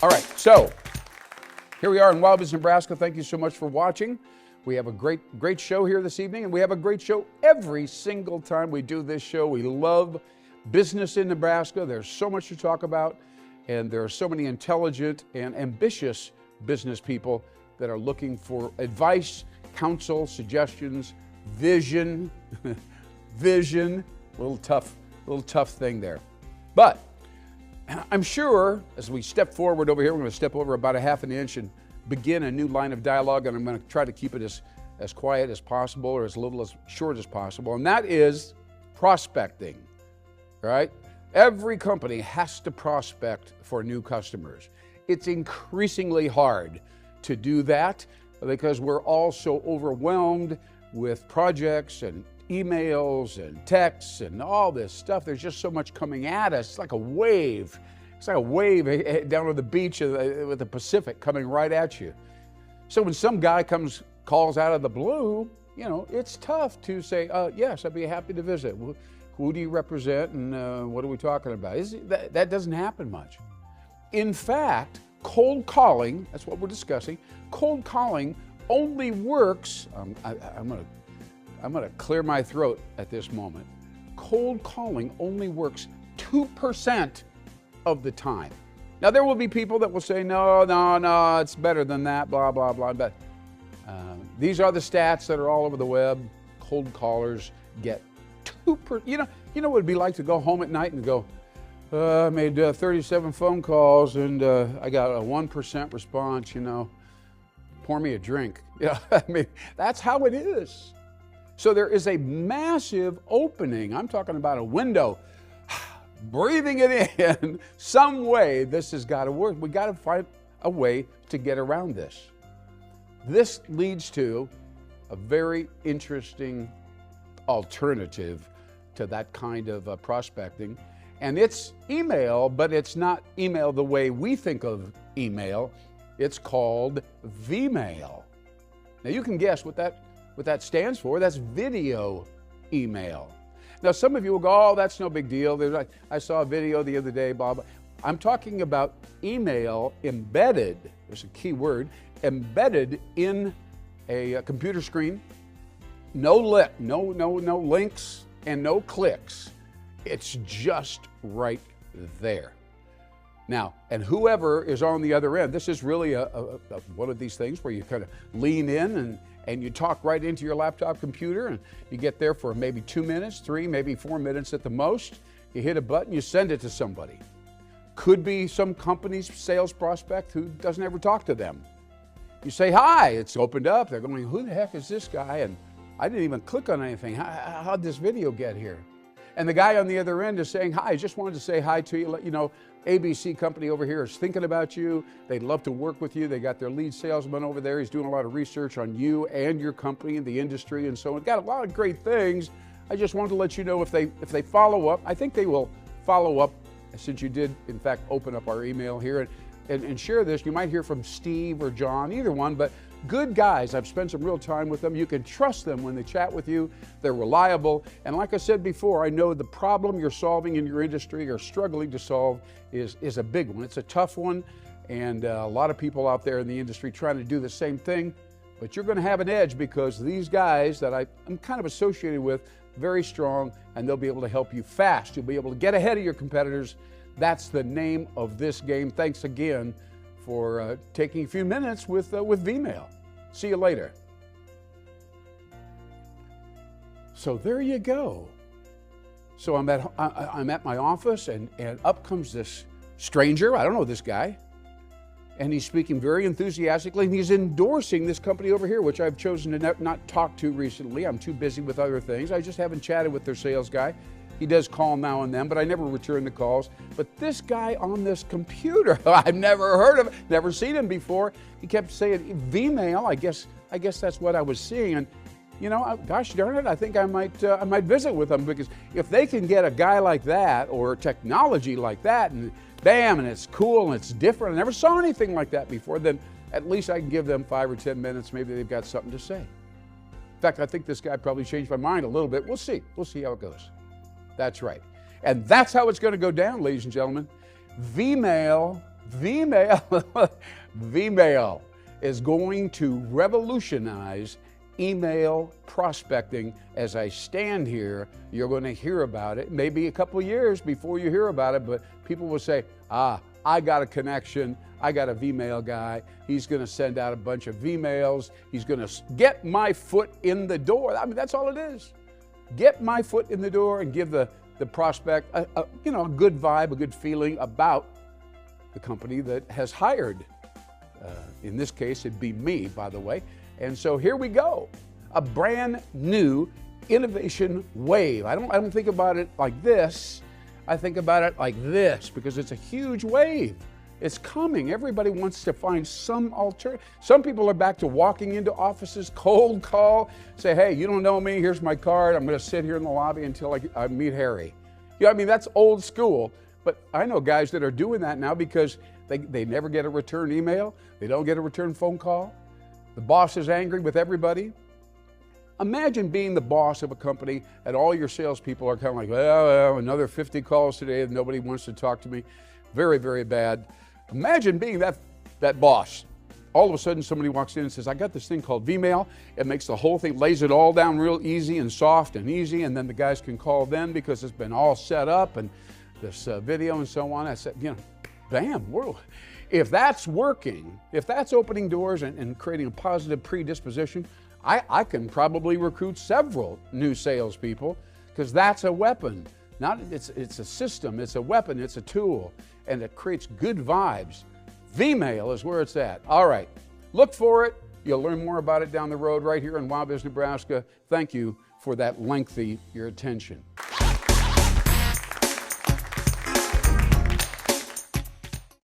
All right, so here we are in WowBiz, Nebraska. Thank you so much for watching. We have a great show here this evening, and we have a great show every single time we do this show. We love business in Nebraska. There's so much to talk about, and there are so many intelligent and ambitious business people that are looking for advice, counsel, suggestions, vision. Vision, a little tough thing there. But I'm sure as we step forward over here, we're going to step over about a half an inch and begin a new line of dialogue, and I'm going to try to keep it as quiet as possible, or as little as short as possible, and that is prospecting, right? Every company has to prospect for new customers. It's increasingly hard to do that because we're all so overwhelmed with projects and emails and texts and all this stuff. There's just so much coming at us. It's like a wave. It's like a wave down on the beach with the Pacific coming right at you. So when some guy calls out of the blue, you know, it's tough to say, yes, I'd be happy to visit. Who do you represent, and what are we talking about? That doesn't happen much. In fact, cold calling, that's what we're discussing, cold calling only works, I'm going to clear my throat at this moment. Cold calling only works 2% of the time. Now, there will be people that will say, no, it's better than that, blah, blah, blah. But these are the stats that are all over the web. Cold callers get 2%. You know what it'd be like to go home at night and go, I made 37 phone calls and I got a 1% response, pour me a drink. Yeah, I mean, that's how it is. So there is a massive opening. I'm talking about a window, breathing it in. Some way this has got to work. We got to find a way to get around this. This leads to a very interesting alternative to that kind of prospecting. And it's email, but it's not email the way we think of email. It's called Vmail. Now you can guess what that stands for. That's video email. Now some of you will go, oh, that's no big deal. I saw a video the other day, blah, blah. I'm talking about email embedded, there's a key word, embedded in a computer screen. No links and no clicks. It's just right there. Now, and whoever is on the other end, this is really one of these things where you kind of lean in and you talk right into your laptop computer, and you get there for maybe 2 minutes, 3, maybe 4 minutes at the most. You hit a button, you send it to somebody. Could be some company's sales prospect who doesn't ever talk to them. You say, hi, it's opened up. They're going, who the heck is this guy? And I didn't even click on anything. How'd this video get here? And the guy on the other end is saying, hi, I just wanted to say hi to you, let you know, ABC company over here is thinking about you. They'd love to work with you. They got their lead salesman over there. He's doing a lot of research on you and your company and the industry and so on. Got a lot of great things. I just wanted to let you know if they follow up, I think they will follow up, since you did, in fact, open up our email here and share this. You might hear from Steve or John, either one, but good guys. I've spent some real time with them. You can trust them when they chat with you. They're reliable. And like I said before, I know the problem you're solving in your industry or struggling to solve is a big one. It's a tough one. And a lot of people out there in the industry trying to do the same thing. But you're going to have an edge because these guys that I'm kind of associated with, very strong, and they'll be able to help you fast. You'll be able to get ahead of your competitors. That's the name of this game. Thanks again for taking a few minutes with Vmail. See you later. So there you go. So I'm at my office, and up comes this stranger. I don't know this guy. And he's speaking very enthusiastically, and he's endorsing this company over here, which I've chosen to not talk to recently. I'm too busy with other things. I just haven't chatted with their sales guy. He does call now and then, but I never return the calls. But this guy on this computer, I've never heard of him, never seen him before. He kept saying Vmail. I guess that's what I was seeing. And gosh darn it, I think I might visit with them, because if they can get a guy like that or technology like that, and bam, and it's cool and it's different, I never saw anything like that before, then at least I can give them 5 or 10 minutes. Maybe they've got something to say. In fact, I think this guy probably changed my mind a little bit. We'll see how it goes. That's right. And that's how it's going to go down, ladies and gentlemen. Vmail, Vmail, Vmail is going to revolutionize email prospecting. As I stand here, you're going to hear about it. Maybe a couple of years before you hear about it, but people will say, I got a connection. I got a Vmail guy. He's going to send out a bunch of Vmails. He's going to get my foot in the door. I mean, that's all it is. Get my foot in the door and give the prospect a good vibe, a good feeling about the company that has hired. In this case, it'd be me, by the way. And so here we go, a brand new innovation wave. I don't think about it like this. I think about it like this because it's a huge wave. It's coming. Everybody wants to find some alternative. Some people are back to walking into offices, cold call, say, hey, you don't know me, here's my card. I'm going to sit here in the lobby until I meet Harry. I mean, that's old school, but I know guys that are doing that now because they never get a return email. They don't get a return phone call. The boss is angry with everybody. Imagine being the boss of a company and all your salespeople are kind of like, well, another 50 calls today and nobody wants to talk to me. Very, very bad. Imagine being that boss. All of a sudden somebody walks in and says, I got this thing called Vmail. It makes the whole thing, lays it all down real easy and soft and easy, and then the guys can call them because it's been all set up and this video and so on. I said, bam, if that's working, if that's opening doors and creating a positive predisposition, I can probably recruit several new salespeople because that's a weapon. It's a system, it's a weapon, it's a tool, and it creates good vibes. Vmail is where it's at. All right, look for it. You'll learn more about it down the road right here in WowBiz Nebraska. Thank you for that lengthy your attention.